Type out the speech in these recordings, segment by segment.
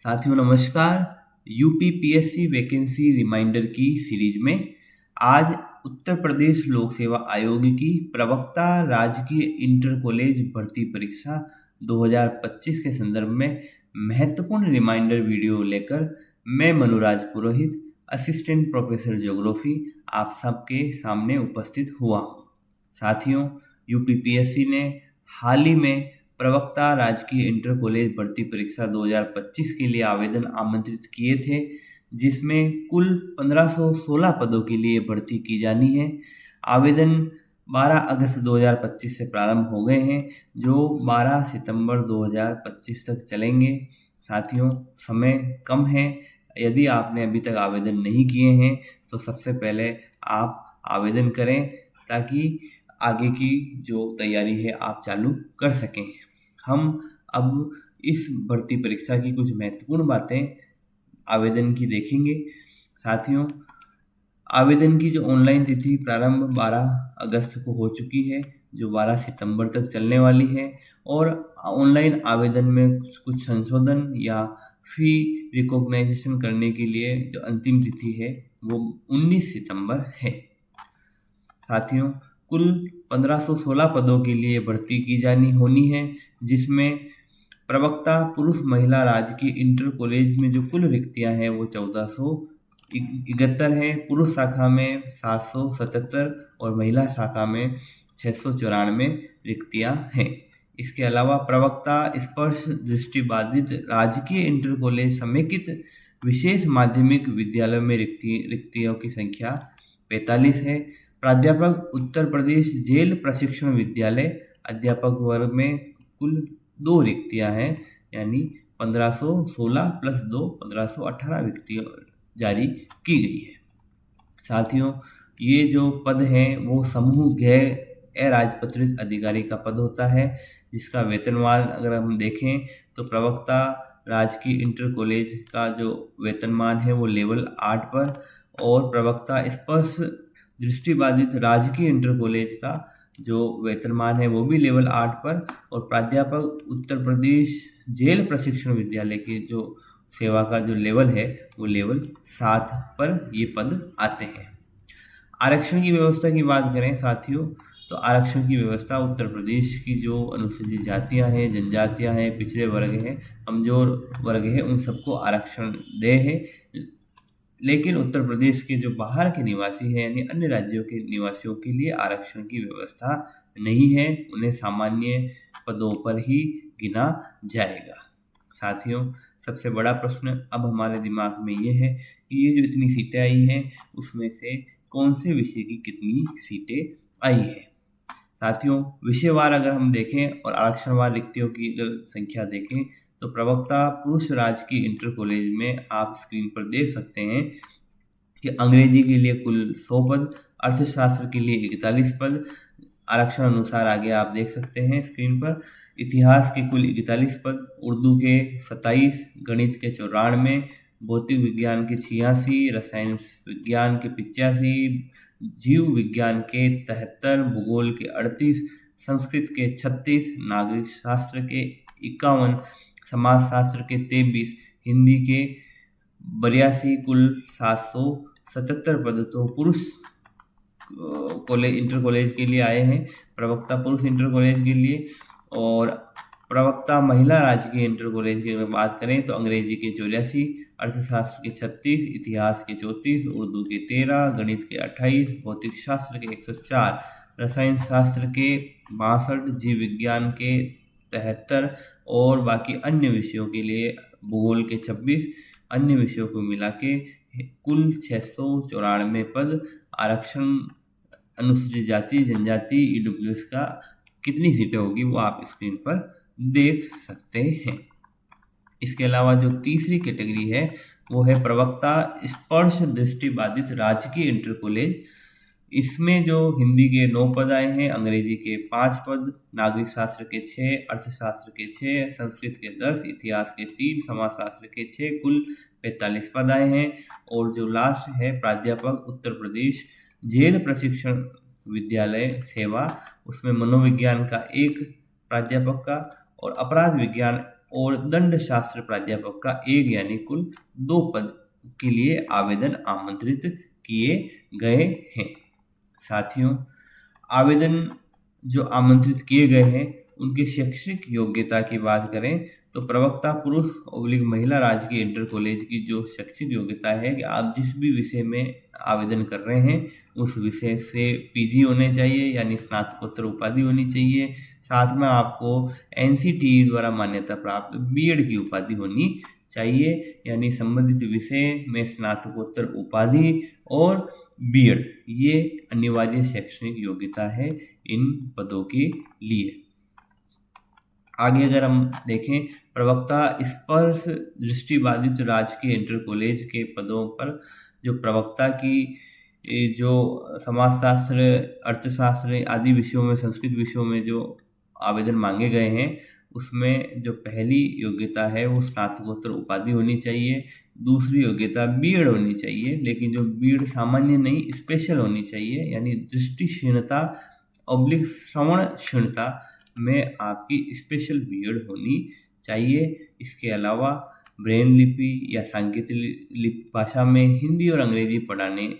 साथियों नमस्कार। UPPSC vacancy reminder की सीरीज में आज उत्तर प्रदेश लोक सेवा आयोग की प्रवक्ता राजकीय इंटर कॉलेज भर्ती परीक्षा 2025 के संदर्भ में महत्वपूर्ण रिमाइंडर वीडियो लेकर मैं मनुराज पुरोहित, असिस्टेंट प्रोफेसर ज्योग्राफी, आप सबके सामने उपस्थित हुआ हूँ। साथियों, यूपीपीएससी ने हाल ही में प्रवक्ता राजकीय इंटर कॉलेज भर्ती परीक्षा 2025 के लिए आवेदन आमंत्रित किए थे, जिसमें कुल 1516 पदों के लिए भर्ती की जानी है। आवेदन 12 अगस्त 2025 से प्रारंभ हो गए हैं, जो 12 सितंबर 2025 तक चलेंगे। साथियों, समय कम है। यदि आपने अभी तक आवेदन नहीं किए हैं तो सबसे पहले आप आवेदन करें, ताकि आगे की जो तैयारी है आप चालू कर सकें। हम अब इस भर्ती परीक्षा की कुछ महत्वपूर्ण बातें आवेदन की देखेंगे। साथियों, आवेदन की जो ऑनलाइन तिथि प्रारंभ 12 अगस्त को हो चुकी है, जो 12 सितंबर तक चलने वाली है, और ऑनलाइन आवेदन में कुछ संशोधन या फी रिकॉग्नाइजेशन करने के लिए जो अंतिम तिथि है वो 19 सितंबर है। साथियों, कुल 1516 पदों के लिए भर्ती की जानी होनी है, जिसमें प्रवक्ता पुरुष महिला राजकीय इंटर कॉलेज में जो कुल रिक्तियां हैं वो 1471 है। पुरुष शाखा में 777 और महिला शाखा में 694 रिक्तियां हैं। इसके अलावा प्रवक्ता स्पर्श दृष्टिबाधित राजकीय इंटर कॉलेज समेकित विशेष माध्यमिक विद्यालय में रिक्तियों की संख्या 45 है। प्राध्यापक उत्तर प्रदेश जेल प्रशिक्षण विद्यालय अध्यापक वर्ग में कुल 2 रिक्तियां हैं, यानी 1516 प्लस 2 1518 रिक्तियां जारी की गई है। साथियों, ये जो पद हैं वो समूह गैर अराजपत्रित अधिकारी का पद होता है, जिसका वेतनमान अगर हम देखें तो प्रवक्ता राजकीय इंटर कॉलेज का जो वेतनमान है वो लेवल 8 पर, और प्रवक्ता स्पर्श दृष्टिबाधित राजकीय इंटर कॉलेज का जो वेतनमान है वो भी लेवल 8 पर, और प्राध्यापक उत्तर प्रदेश जेल प्रशिक्षण विद्यालय के जो सेवा का जो लेवल है वो लेवल 7 पर ये पद आते हैं। आरक्षण की व्यवस्था की बात करें साथियों, तो आरक्षण की व्यवस्था उत्तर प्रदेश की जो अनुसूचित जातियां हैं, जनजातियां हैं, पिछड़े वर्ग हैं, कमजोर वर्ग हैं, उन सबको आरक्षण दे है। लेकिन उत्तर प्रदेश के जो बाहर के निवासी हैं, यानी अन्य राज्यों के निवासियों के लिए आरक्षण की व्यवस्था नहीं है, उन्हें सामान्य पदों पर ही गिना जाएगा। साथियों, सबसे बड़ा प्रश्न अब हमारे दिमाग में ये है कि ये जो इतनी सीटें आई हैं उसमें से कौन से विषय की कितनी सीटें आई है। साथियों, विषयवार अगर हम देखें और आरक्षणवार रिक्तियों की अगर संख्या देखें तो प्रवक्ता पुरुष राजकीय इंटर कॉलेज में आप स्क्रीन पर देख सकते हैं कि अंग्रेजी के लिए कुल 100 पद, अर्थशास्त्र के लिए 41 पद, आरक्षण अनुसार आगे आप देख सकते हैं स्क्रीन पर, इतिहास के कुल 41 पद, उर्दू के 27, गणित के 94, भौतिक विज्ञान के 86, रसायन विज्ञान के 85, जीव विज्ञान के 73, भूगोल के 38, संस्कृत के 36, नागरिक शास्त्र के 51, समाजशास्त्र के 23, हिंदी के 82, कुल 777 पद तो पुरुष कॉलेज इंटर कॉलेज के लिए आए हैं, प्रवक्ता पुरुष इंटर कॉलेज के लिए। और प्रवक्ता महिला राजकीय इंटर कॉलेज की अगर बात करें तो अंग्रेजी के 84, अर्थशास्त्र के 36, इतिहास के 34, उर्दू के 13, गणित के 28, भौतिक शास्त्र के 104, रसायन शास्त्र के 62, जीव विज्ञान के 73 और बाकी अन्य विषयों के लिए भूगोल के 26, अन्य विषयों को मिला के कुल 694 पद। आरक्षण अनुसूचित जाति जनजाति ईडब्ल्यूएस का कितनी सीटें होगी वो आप स्क्रीन पर देख सकते हैं। इसके अलावा जो तीसरी कैटेगरी है वो है प्रवक्ता स्पर्श दृष्टिबाधित राजकीय इंटर कॉलेज। इसमें जो हिंदी के 9 पद आए हैं, अंग्रेजी के 5 पद, नागरिक शास्त्र के 6, अर्थशास्त्र के 6, संस्कृत के 10, इतिहास के 3, समाजशास्त्र के 6, कुल 45 पद आए हैं। और जो लास्ट है प्राध्यापक उत्तर प्रदेश जेल प्रशिक्षण विद्यालय सेवा, उसमें मनोविज्ञान का 1 प्राध्यापक का और अपराध विज्ञान और दंड शास्त्र प्राध्यापक का 1 यानी कुल 2 पद के लिए आवेदन आमंत्रित किए गए हैं। साथियों, आवेदन जो आमंत्रित किए गए हैं उनके शैक्षिक योग्यता की बात करें तो प्रवक्ता पुरुष / महिला राजकीय इंटर कॉलेज की जो शैक्षिक योग्यता है कि आप जिस भी विषय में आवेदन कर रहे हैं उस विषय से पीजी होने चाहिए यानी स्नातकोत्तर उपाधि होनी चाहिए। साथ में आपको एनसीटीई द्वारा मान्यता प्राप्त बीएड की उपाधि होनी चाहिए यानी संबंधित विषय में स्नातकोत्तर उपाधि और बीएड ये अनिवार्य शैक्षणिक योग्यता है इन पदों के लिए। आगे अगर हम देखें, प्रवक्ता स्पर्श दृष्टिबाधित राजकीय इंटर कॉलेज के पदों पर जो प्रवक्ता की जो समाजशास्त्र, अर्थशास्त्र आदि विषयों में, संस्कृत विषयों में जो आवेदन मांगे गए हैं उसमें जो पहली योग्यता है वो स्नातकोत्तर उपाधि होनी चाहिए। दूसरी योग्यता बीएड होनी चाहिए, लेकिन जो बीएड सामान्य नहीं स्पेशल होनी चाहिए यानी दृष्टि क्षीणता / श्रवण क्षीणता में आपकी स्पेशल बीएड होनी चाहिए। इसके अलावा ब्रेन लिपि या सांकेतिक लिपि भाषा में हिंदी और अंग्रेजी पढ़ाने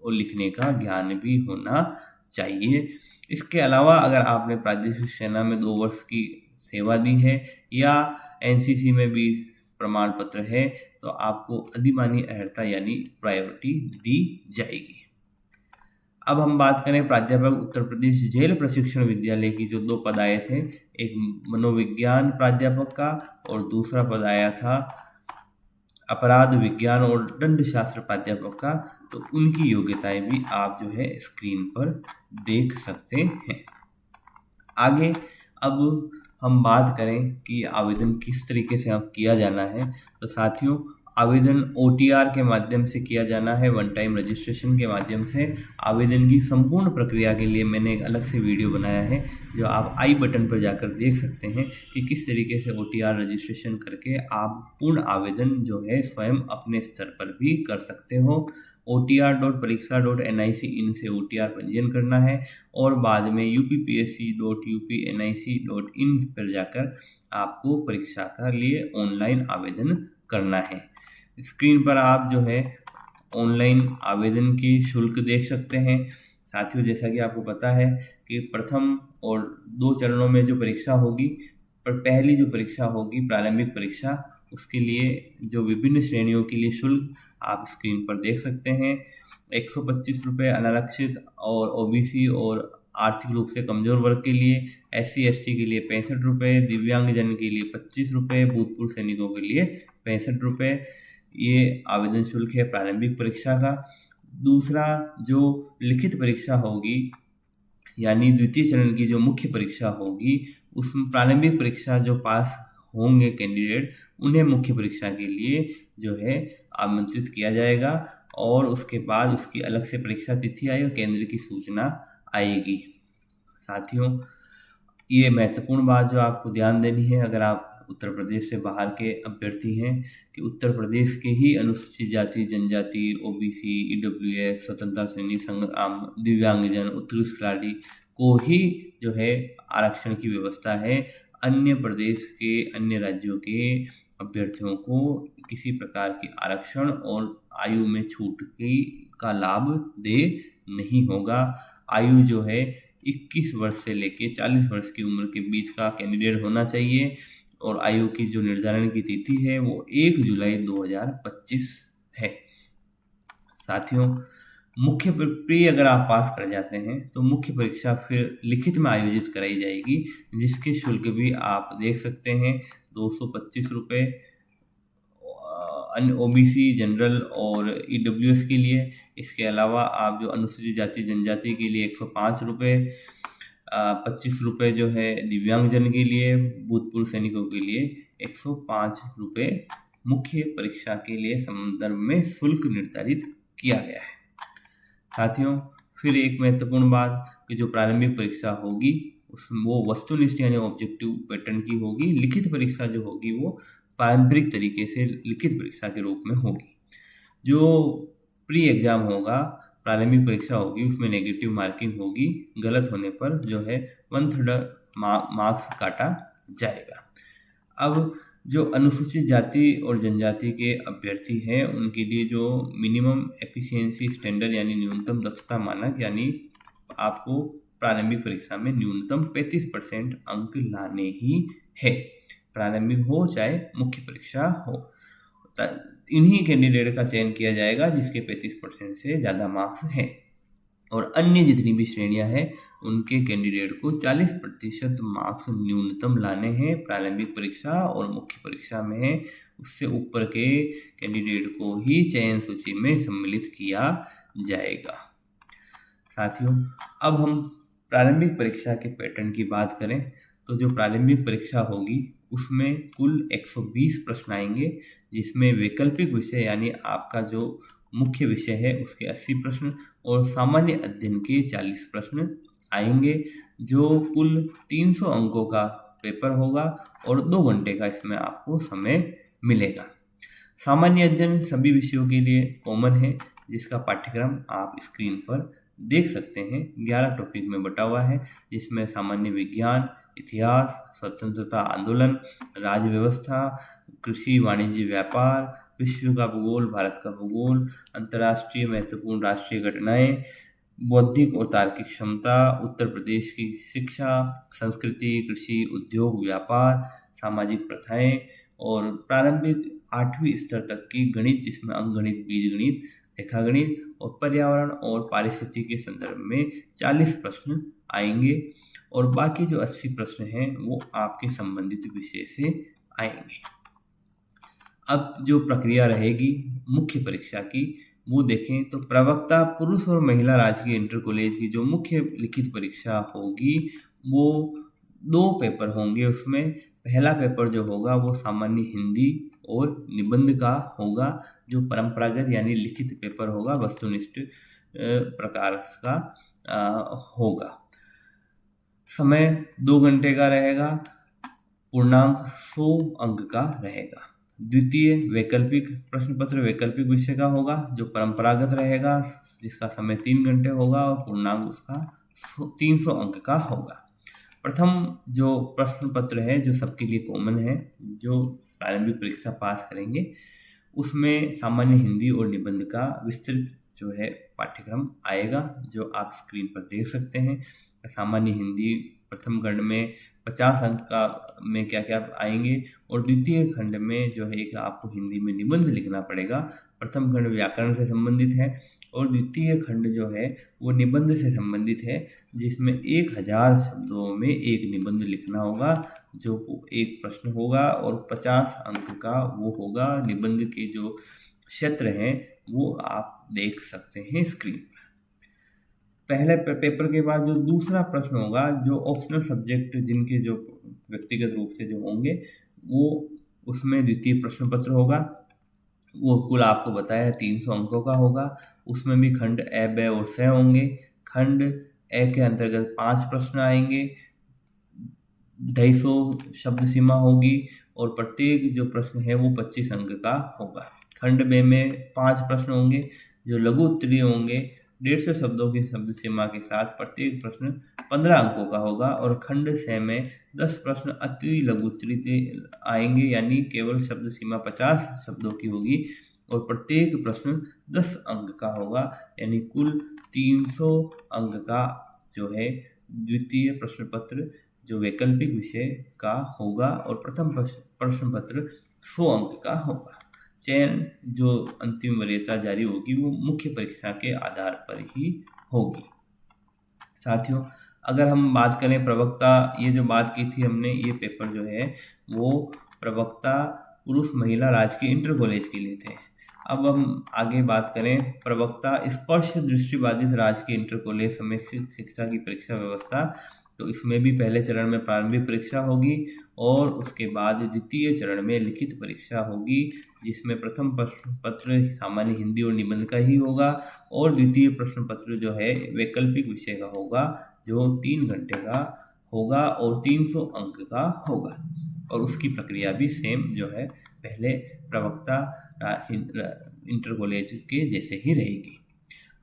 और लिखने का ज्ञान भी होना चाहिए। इसके अलावा अगर आपने प्रादेशिक सेना में 2 वर्ष की सेवा दी है या एनसीसी में भी प्रमाण पत्र है तो आपको अधिमानी अर्हता यानी प्रायोरिटी दी जाएगी। अब हम बात करें प्राध्यापक उत्तर प्रदेश जेल प्रशिक्षण विद्यालय की जो 2 पद आए थे, एक मनोविज्ञान प्राध्यापक का और दूसरा पद आया था अपराध विज्ञान और दंड शास्त्र प्राध्यापक का। तो उनकी योग्यताएं भी आप जो है स्क्रीन पर देख सकते हैं। आगे अब हम बात करें कि आवेदन किस तरीके से अब किया जाना है। तो साथियों, आवेदन ओटीआर के माध्यम से किया जाना है, वन टाइम रजिस्ट्रेशन के माध्यम से। आवेदन की संपूर्ण प्रक्रिया के लिए मैंने एक अलग से वीडियो बनाया है जो आप आई बटन पर जाकर देख सकते हैं कि किस तरीके से ओटीआर रजिस्ट्रेशन करके आप पूर्ण आवेदन जो है स्वयं अपने स्तर पर भी कर सकते हो। otr.pariksha.nic.in से ओटीआर पंजीयन करना है और बाद में uppsc.upnic.in पर जाकर आपको परीक्षा का लिए ऑनलाइन आवेदन करना है। स्क्रीन पर आप जो है ऑनलाइन आवेदन की शुल्क देख सकते हैं। साथियों, जैसा कि आपको पता है कि प्रथम और 2 चरणों में जो परीक्षा होगी, पर पहली जो परीक्षा होगी प्रारंभिक परीक्षा, उसके लिए जो विभिन्न श्रेणियों के लिए शुल्क आप स्क्रीन पर देख सकते हैं। 125 रुपये अनारक्षित और ओबीसी और आर्थिक रूप से कमजोर वर्ग के लिए, SC/ST के लिए 65 रुपये, दिव्यांगजन के लिए 25 रुपये, भूतपूर्व सैनिकों के लिए 65 रुपये। ये आवेदन शुल्क है प्रारंभिक परीक्षा का। दूसरा जो लिखित परीक्षा होगी यानी द्वितीय चरण की जो मुख्य परीक्षा होगी, उसमें प्रारंभिक परीक्षा जो पास होंगे कैंडिडेट उन्हें मुख्य परीक्षा के लिए जो है आमंत्रित किया जाएगा और उसके बाद उसकी अलग से परीक्षा तिथि आई और केंद्र की सूचना आएगी। साथियों, ये महत्वपूर्ण बात जो आपको ध्यान देनी है अगर आप उत्तर प्रदेश से बाहर के अभ्यर्थी हैं कि उत्तर प्रदेश के ही अनुसूचित जाति, जनजाति, ओबीसी, ईडब्ल्यूएस, स्वतंत्रता सैनिक संग्राम, दिव्यांगजन, उत्कृष्ट खिलाड़ी को ही जो है आरक्षण की व्यवस्था है। अन्य प्रदेश के, अन्य राज्यों के अभ्यर्थियों को किसी प्रकार की आरक्षण और आयु में छूट का लाभ दे नहीं होगा। आयु जो है 21 वर्ष से लेकर 40 वर्ष की उम्र के बीच का कैंडिडेट होना चाहिए और आयु की जो निर्धारण की तिथि है वो 1 जुलाई 2025 है। साथियों, मुख्य प्री अगर आप पास कर जाते हैं तो मुख्य परीक्षा फिर लिखित में आयोजित कराई जाएगी, जिसके शुल्क भी आप देख सकते हैं 225 रुपये अन्य ओबीसी, जनरल और ईडब्ल्यूएस के लिए। इसके अलावा आप जो अनुसूचित जाति जनजाति के लिए 105 रुपये, 25 रुपये जो है दिव्यांगजन के लिए, भूतपूर्व सैनिकों के लिए 105 रुपये मुख्य परीक्षा के लिए संदर्भ में शुल्क निर्धारित किया गया है। साथियों, फिर एक महत्वपूर्ण बात कि जो प्रारंभिक परीक्षा होगी वो वस्तुनिष्ठ यानी ऑब्जेक्टिव पैटर्न की होगी। लिखित परीक्षा जो होगी वो पारंपरिक तरीके से लिखित परीक्षा के रूप में होगी। जो प्री एग्जाम होगा, प्रारंभिक परीक्षा होगी, उसमें नेगेटिव मार्किंग होगी। गलत होने पर जो है 1/3 मार्क्स काटा जाएगा। अब जो अनुसूचित जाति और जनजाति के अभ्यर्थी हैं उनके लिए जो मिनिमम एफिशिएंसी स्टैंडर्ड यानी न्यूनतम दक्षता मानक यानी आपको प्रारंभिक परीक्षा में न्यूनतम 35% अंक लाने ही है, प्रारंभिक हो चाहे मुख्य परीक्षा हो। इन्हीं कैंडिडेट का चयन किया जाएगा जिसके 35% से ज़्यादा मार्क्स हैं, और अन्य जितनी भी श्रेणियां हैं उनके कैंडिडेट को 40% मार्क्स न्यूनतम लाने हैं प्रारंभिक परीक्षा और मुख्य परीक्षा में है, उससे ऊपर के कैंडिडेट को ही चयन सूची में सम्मिलित किया जाएगा। साथियों, अब हम प्रारंभिक परीक्षा के पैटर्न की बात करें तो जो प्रारंभिक परीक्षा होगी उसमें कुल 120 प्रश्न आएंगे, जिसमें वैकल्पिक विषय यानी आपका जो मुख्य विषय है उसके 80 प्रश्न और सामान्य अध्ययन के 40 प्रश्न आएंगे, जो कुल 300 अंकों का पेपर होगा और 2 घंटे का इसमें आपको समय मिलेगा। सामान्य अध्ययन सभी विषयों के लिए कॉमन है, जिसका पाठ्यक्रम आप स्क्रीन पर देख सकते हैं। 11 टॉपिक में बटा हुआ है, जिसमें सामान्य विज्ञान, इतिहास, स्वतंत्रता आंदोलन, राज्य व्यवस्था, कृषि, वाणिज्य, व्यापार, विश्व का भूगोल, भारत का भूगोल, अंतर्राष्ट्रीय महत्वपूर्ण राष्ट्रीय घटनाएं, बौद्धिक और तार्किक क्षमता, उत्तर प्रदेश की शिक्षा, संस्कृति, कृषि, उद्योग, व्यापार, सामाजिक प्रथाएं और प्रारंभिक 8वीं स्तर तक की गणित, जिसमें अंकगणित, बीजगणित, रेखागणित और पर्यावरण और पारिस्थितिकी के संदर्भ में 40 प्रश्न आएंगे, और बाकी जो 80 प्रश्न हैं वो आपके संबंधित विषय से आएंगे। अब जो प्रक्रिया रहेगी मुख्य परीक्षा की वो देखें तो प्रवक्ता पुरुष और महिला राजकीय इंटर कॉलेज की जो मुख्य लिखित परीक्षा होगी वो 2 पेपर होंगे। उसमें पहला पेपर जो होगा वो सामान्य हिंदी और निबंध का होगा, जो परंपरागत यानी लिखित पेपर होगा, वस्तुनिष्ठ प्रकार का होगा। समय 2 घंटे का रहेगा, पूर्णांक 100 अंक का रहेगा। द्वितीय वैकल्पिक प्रश्न पत्र वैकल्पिक विषय का होगा, जो परंपरागत रहेगा, जिसका समय 3 घंटे होगा और पूर्णांक उसका 300 अंक का होगा। प्रथम जो प्रश्न पत्र है जो सबके लिए कॉमन है, जो प्रारंभिक परीक्षा पास करेंगे, उसमें सामान्य हिंदी और निबंध का विस्तृत जो है पाठ्यक्रम आएगा, जो आप स्क्रीन पर देख सकते हैं। सामान्य हिंदी प्रथम खंड में 50 अंक का में क्या क्या आएंगे, और द्वितीय खंड में जो है कि आपको हिंदी में निबंध लिखना पड़ेगा। प्रथम खंड व्याकरण से संबंधित है और द्वितीय खंड जो है वो निबंध से संबंधित है, जिसमें 1000 शब्दों में एक निबंध लिखना होगा, जो एक प्रश्न होगा और 50 अंक का वो होगा। निबंध के जो क्षेत्र हैं वो आप देख सकते हैं स्क्रीन पर। पहले पेपर के बाद जो दूसरा प्रश्न होगा, जो ऑप्शनल सब्जेक्ट जिनके जो व्यक्तिगत रूप से जो होंगे वो, उसमें द्वितीय प्रश्न पत्र होगा, वो कुल आपको बताया 300 अंकों का होगा। उसमें भी खंड ए, ब और स होंगे। खंड ए के अंतर्गत 5 प्रश्न आएंगे, 250 शब्द सीमा होगी और प्रत्येक जो प्रश्न है वो 25 अंक का होगा। खंड बे में 5 प्रश्न होंगे जो लघु उत्तरीय होंगे, 150 शब्दों की शब्द सीमा के साथ, प्रत्येक प्रश्न 15 अंकों का होगा। और खंड से में 10 प्रश्न अति लघु उत्तरीय आएंगे, यानी केवल शब्द सीमा 50 शब्दों की होगी और प्रत्येक प्रश्न 10 अंक का होगा, यानी कुल 300 अंक का जो है द्वितीय प्रश्न पत्र जो वैकल्पिक विषय का होगा, और प्रथम प्रश्न पत्र 100 अंक का होगा। चयन जो अंतिम वरीयता जारी होगी वो मुख्य परीक्षा के आधार पर ही होगी। साथियों, अगर हम बात करें प्रवक्ता, ये जो बात की थी हमने, ये पेपर जो है वो प्रवक्ता पुरुष महिला राजकीय इंटर कॉलेज के लिए थे। अब हम आगे बात करें प्रवक्ता स्पर्श दृष्टिबाधित राजकीय इंटर कॉलेज समैच्छिक शिक्षा की परीक्षा व्यवस्था, तो इसमें भी पहले चरण में प्रारंभिक परीक्षा होगी और उसके बाद द्वितीय चरण में लिखित परीक्षा होगी, जिसमें प्रथम प्रश्न पत्र सामान्य हिंदी और निबंध का ही होगा और द्वितीय प्रश्न पत्र जो है वैकल्पिक विषय का होगा, जो 3 घंटे का होगा और 300 अंक का होगा, और उसकी प्रक्रिया भी सेम जो है पहले प्रवक्ता इंटर कॉलेज के जैसे ही रहेगी।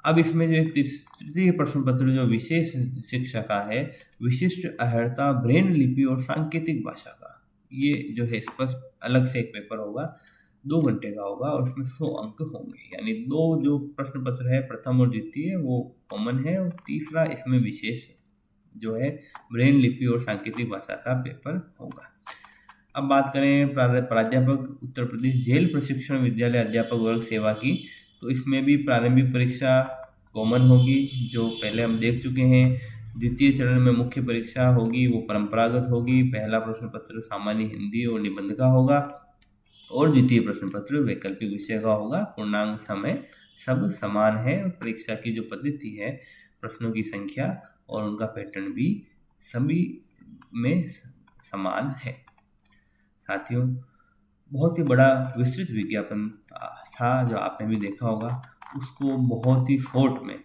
अब इसमें जो तृतीय प्रश्न पत्र जो विशेष शिक्षा का है, विशिष्ट अर्हता ब्रेन लिपि और सांकेतिक भाषा का, ये जो है स्पष्ट अलग से एक पेपर होगा, 2 घंटे का होगा और उसमें 100 अंक होंगे। यानी 2 जो प्रश्न पत्र है प्रथम और द्वितीय वो कॉमन है और तीसरा इसमें विशेष जो है ब्रेन लिपि और सांकेतिक भाषा का पेपर होगा। अब बात करें प्राध्यापक उत्तर प्रदेश जेल प्रशिक्षण विद्यालय अध्यापक वर्ग सेवा की, तो इसमें भी प्रारंभिक परीक्षा कॉमन होगी जो पहले हम देख चुके हैं। द्वितीय चरण में मुख्य परीक्षा होगी वो परंपरागत होगी। पहला प्रश्न पत्र सामान्य हिंदी और निबंध का होगा और द्वितीय प्रश्न पत्र वैकल्पिक विषय का होगा। पूर्णांक समय सब समान है और परीक्षा की जो पद्धति है, प्रश्नों की संख्या और उनका पैटर्न भी सभी में समान है। साथियों, बहुत ही बड़ा विस्तृत विज्ञापन था जो आपने भी देखा होगा, उसको बहुत ही शॉर्ट में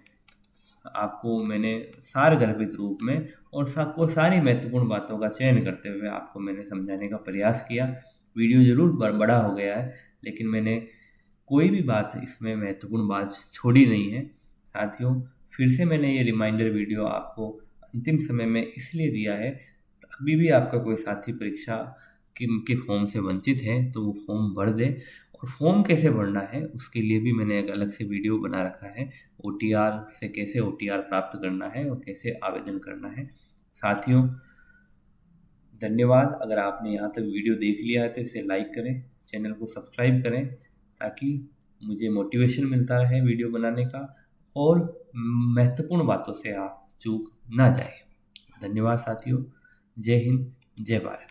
आपको मैंने सारगर्भित रूप में और सारी महत्वपूर्ण बातों का चयन करते हुए आपको मैंने समझाने का प्रयास किया। वीडियो जरूर बड़ा हो गया है, लेकिन मैंने कोई भी बात इसमें महत्वपूर्ण बात छोड़ी नहीं है। साथियों, फिर से मैंने ये रिमाइंडर वीडियो आपको अंतिम समय में इसलिए दिया है, अभी भी आपका कोई साथी परीक्षा के फॉर्म से वंचित है तो वो फॉर्म भर दे। और फॉर्म कैसे भरना है उसके लिए भी मैंने एक अलग से वीडियो बना रखा है। OTR से कैसे OTR प्राप्त करना है और कैसे आवेदन करना है। साथियों, धन्यवाद। अगर आपने यहाँ तक वीडियो देख लिया है तो इसे लाइक करें, चैनल को सब्सक्राइब करें ताकि मुझे मोटिवेशन मिलता रहे वीडियो बनाने का और महत्वपूर्ण बातों से आप चूक ना जाए। धन्यवाद साथियों। जय हिंद, जय भारत।